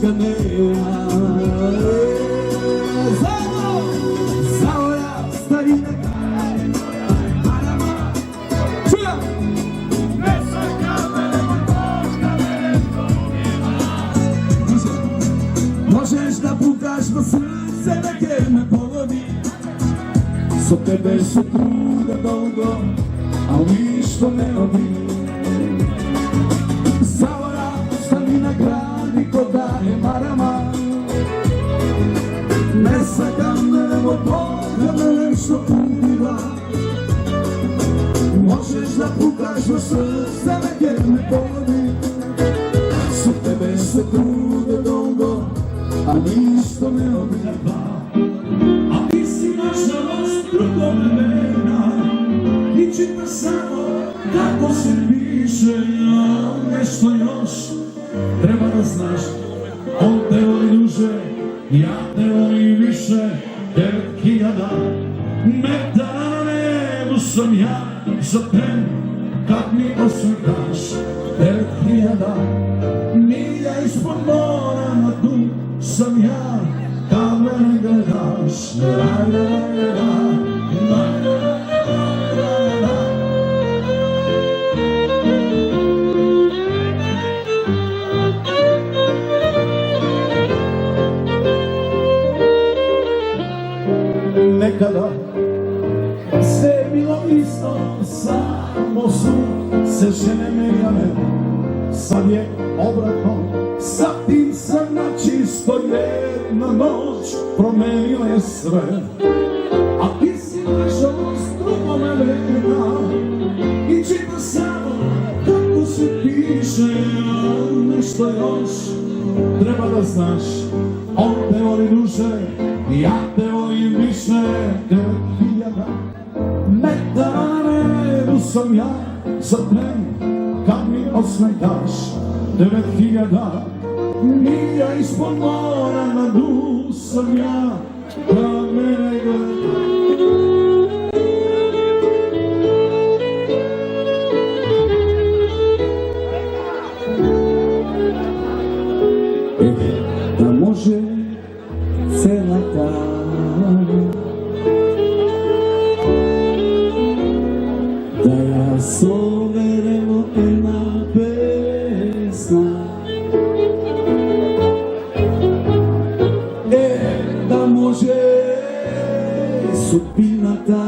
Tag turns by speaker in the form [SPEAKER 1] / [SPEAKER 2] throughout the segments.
[SPEAKER 1] нишка нема. Заоја старина чуја не сакаме можеш да пукаш во срце да ке ме погоди. Со тебе се труда долго, а ништо не оди. Заора стани на гради кода е марама. Не сакам да во Бога да нешто убива. Можеш да пукаш во срце да ке ме погоди. Со тебе се труда долго, а ништо не обидва. А ти си наžalost другом имена и чита само како се пише. Нешто још треба да знаш, он те воли дуже, ја те воли више. 9000 метара на небу сам ја за ден, как ми осветаш. 9000 милја испод мора на ту сам ја, кај мене гледаш. Некада се било исто, само се жене менјаме. Сад е обратно, сад тим се на чисто една ноќ променила е свет. А ти си наžalost другом имена и чита само како се пише. Нешто још треба да знаш, он те воли душе, ја те волим више. 9000 метара на небу сам ја за ден, кад ми осветаш. 9000 милја испод мора на ду сам ја, кад мене гледаш. Да може целата да ја собере во една песна. Да може судбината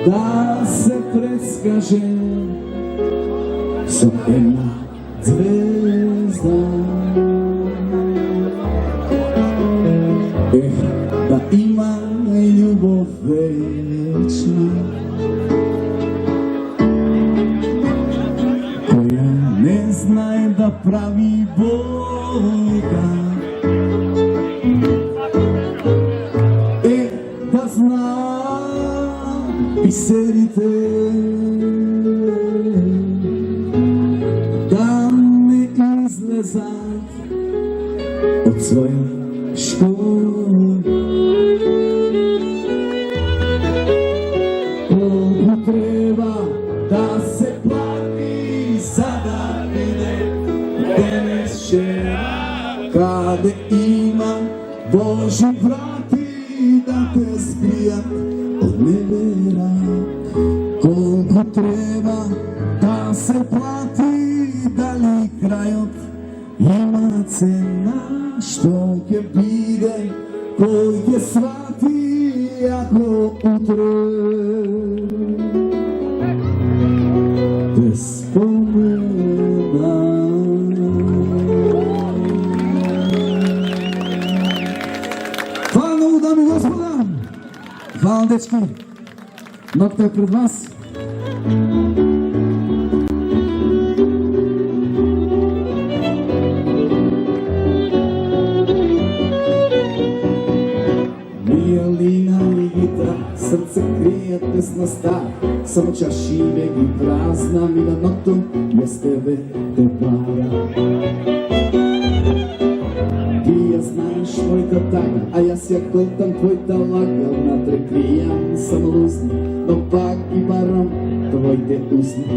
[SPEAKER 1] да се прескаже со една звезда. Да има љубов вечна, која не знае да прави Бога. Да зна писерите да не излезат од своја шкура. Колку треба да се плати за да биде денешера, каде има Божи врати да те скријат од невера. Колку треба да се плати, дали крајот има цена, што ќе биде, кој ќе свати ако утре те спомена. Хвала многу, дами и господа. Хвала, дечки. Ноќта е пред вас. Виолина и гитара, срце кријат песноста, само чаши веги празна, миланото без тебе те пара. Ти ја знаеш мојта тайна, а јас ја колтам твојта лага, внатре кријам само лузни, но пак и барам твоите узни.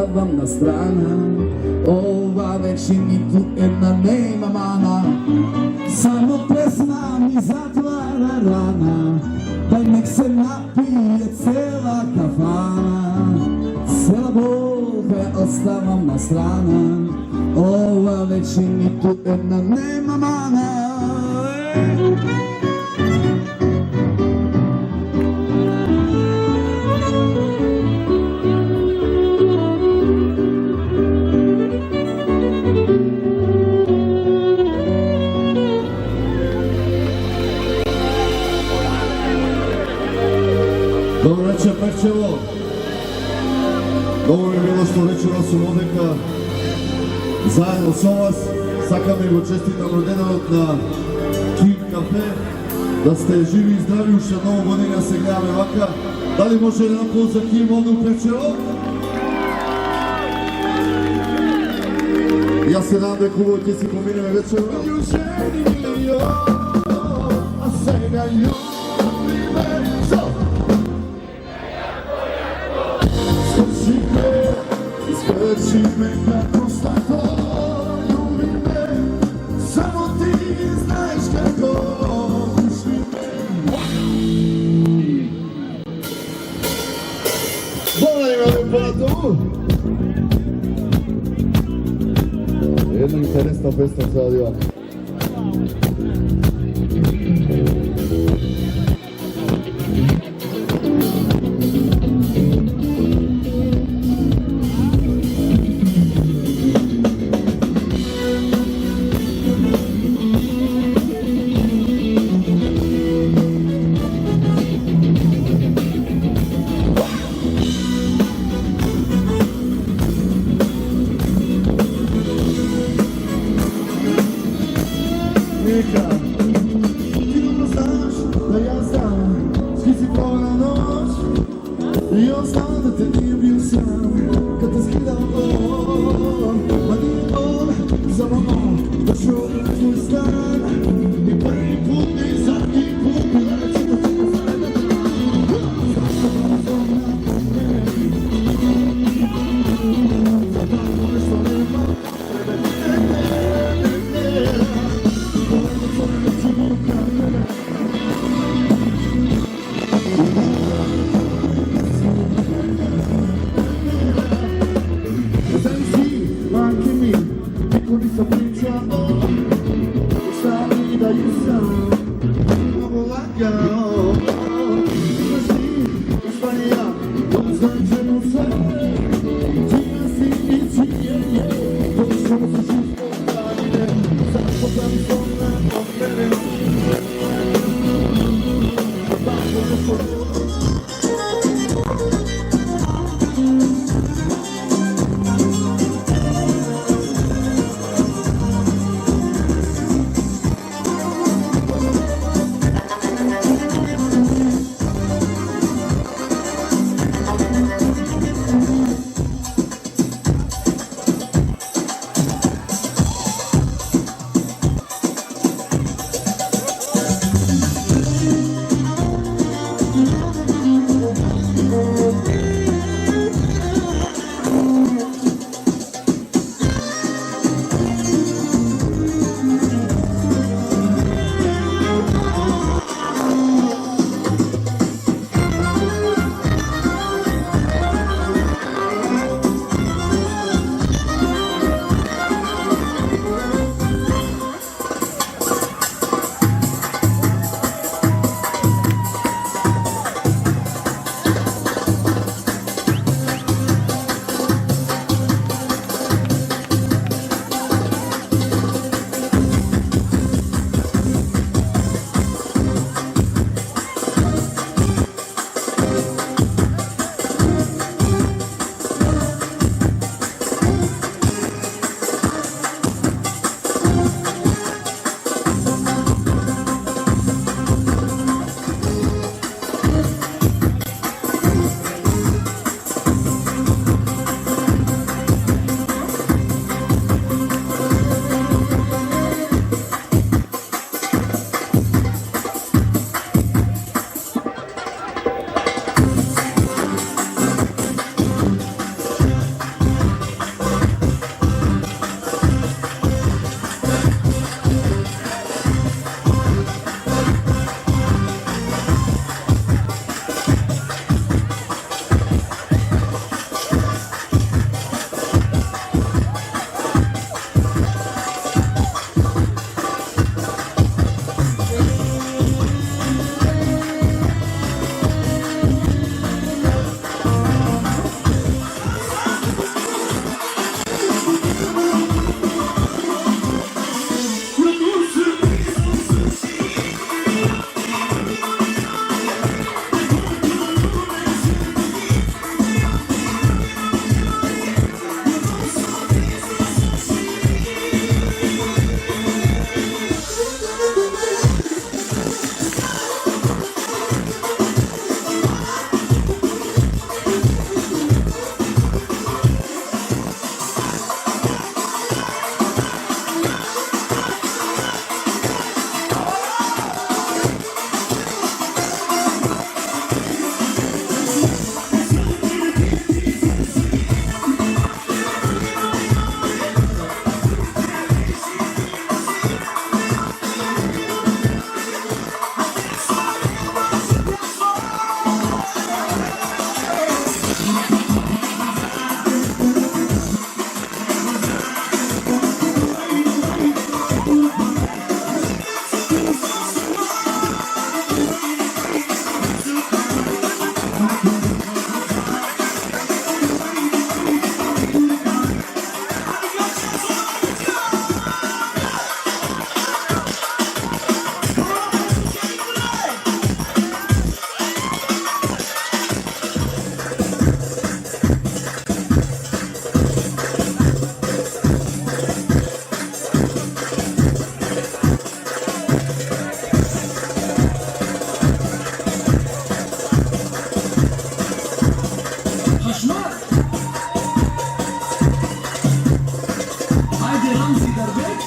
[SPEAKER 1] оставам на страна. Ова вече ниту една нема мана. Само песна ми затвара рана. Дај нек се напие цела кафана. Цела бол ја оставам на страна. Ова вече ниту една нема мана.
[SPEAKER 2] Добро вечер, Перчево. Добро е било што вечерот сум овдека заедно со вас. Сакам да го честитам роденот на King Cafe. Да сте живи и здрави, уште ново година се гледаме вака. Дали може да напол за King Model Перчево? Јас се надам дека хубаво ќе си поминеме вечерот.
[SPEAKER 1] Скрши ме како стакло, љуби ме, само ти знаеш како ушли ме.
[SPEAKER 2] Благодариме ви, пријател. Една интересна песна се одива.
[SPEAKER 1] Ти dobro znaš da ja znam, svi si pogledao noć i on znao da te nije bio sam, kad te skidao on, ma nije on za mama došao u tvoj stan i prvi put i zadnji put bila reći da ti ne zna da te Ајде Рамзи Дарбек.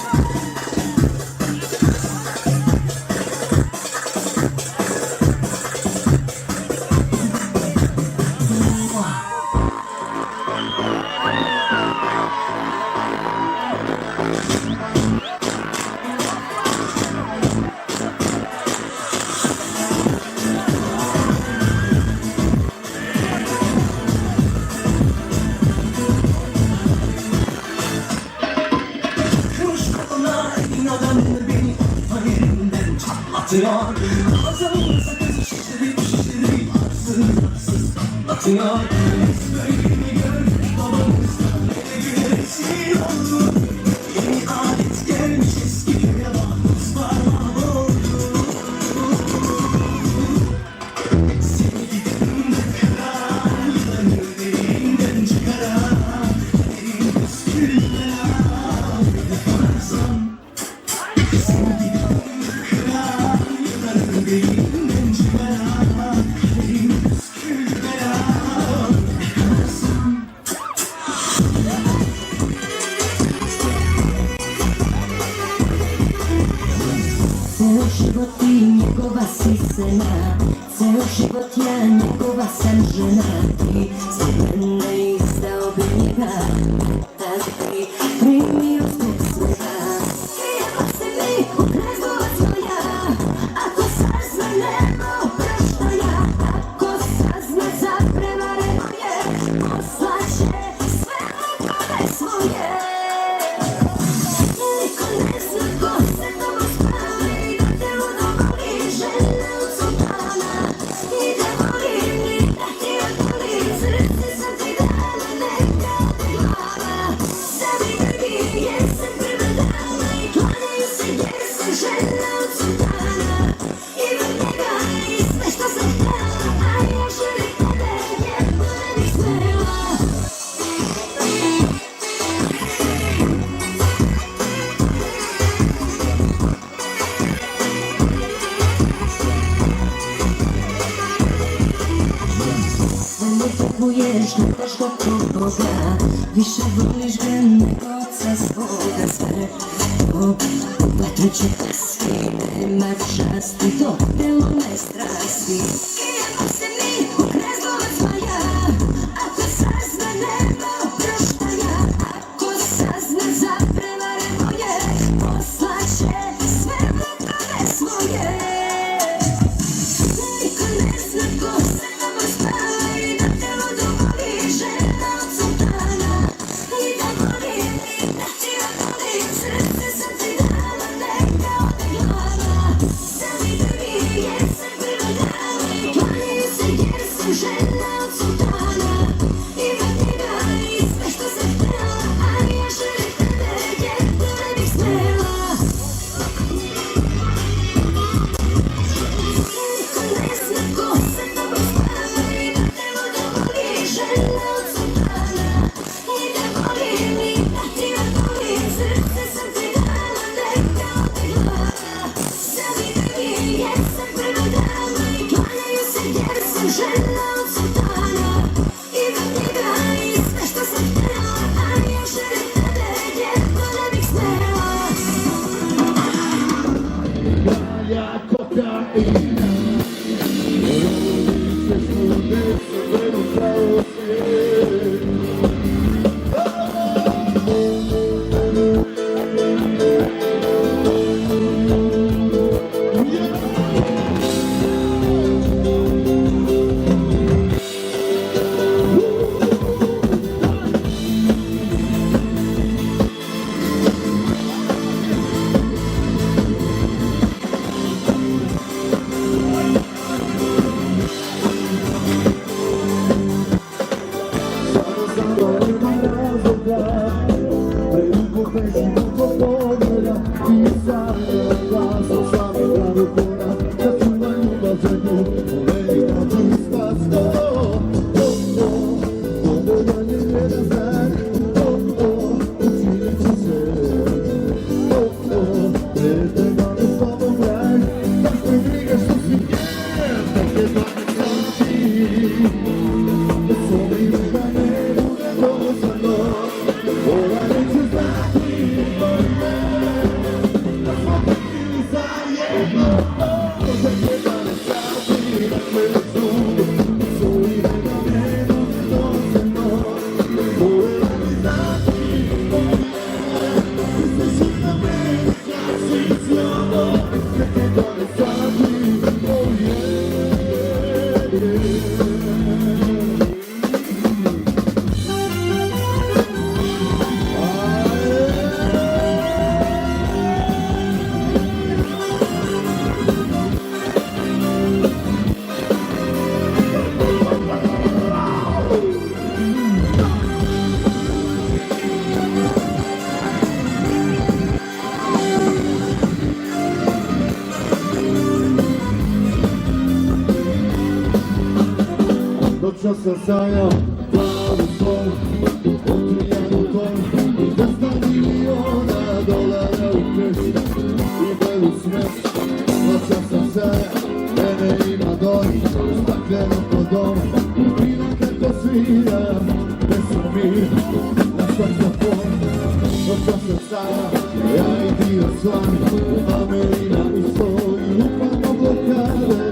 [SPEAKER 3] Atıyor, ağzını sakızı şişirip şişirip arsız atıyor. Böylemi gör, babamızdan ne gülesin oldu. Yeni adet gelmiş eski köye bakmış parmağı oldu. Seni gidelim de kırar, yılanı derinden çıkarar. Derin püsküller yaparsam. Seni gidelim de kırar, yılanı derinden çıkarar. Derin püsküller yaparsam.
[SPEAKER 4] Ceo život ti njegova si sena, ceo život ja njegova sam žena. Ti zbog mene izdao bi njega, a ti primio zbog svega. Prijela se mi u kregovac moja, ako sazna nema opraštaja. Ako sazna za prevare moje, poslaće sve lukove svoje. Niko ne zna ko se tamo spava i da te udovolji žena od sultana. I da volim i da ti odolim, srce sam ti dala, neka ode glava. Da mi drugi jesen prema dama i klanjaju se jer sam žena od sultana. Imam njega i sve što sam htela, a ja želim tebe jer to ne bih smela. Sve ne trguješ, ne daš ga kod Boga, više voliš ga nego oca svoga. Sve u vatru će pasti, nema časti, to telo ne strasti. Skijemo se mi u krezovac moja, ako sazna nema oproštaja. Ako sazna za prevare moje, poslaće sve lukove svoje. Niko ne zna ko se tamo spava i da te udovolji žena od sultana. I da volim i da ti odolim, srce sam ti dala, neka ode glava. Da mi drugi jesen prema dama i klanjaju se jer sam žena od sultana. Imam njega i sve što sam htela, a ja želim tebe jer to ne bih smela. Niko ne zna ko se tamo spava i da te udovolji žena od sultana. I da volim i da ti odolim, srce sam ti dala, neka ode glava. Da mi drugi jesen prema dama i klanjaju se jer sam žena od sultana. Imam njega i sve što sam htela, a ja želim tebe jer to ne bih smela.
[SPEAKER 1] Ja kokaina, se slude se vrlo pravo se.
[SPEAKER 2] sam sanjao plavu sol, otrijanu ton, 200 miliona dolara u keš i belu smrt. Noća sam sanjao, mene ima doj, stakleno po dom, vina kako svira, gde smo mi, na saksofon. Noća sam sanjao, ja i dio slan, Amerina isto i lupamo blokade.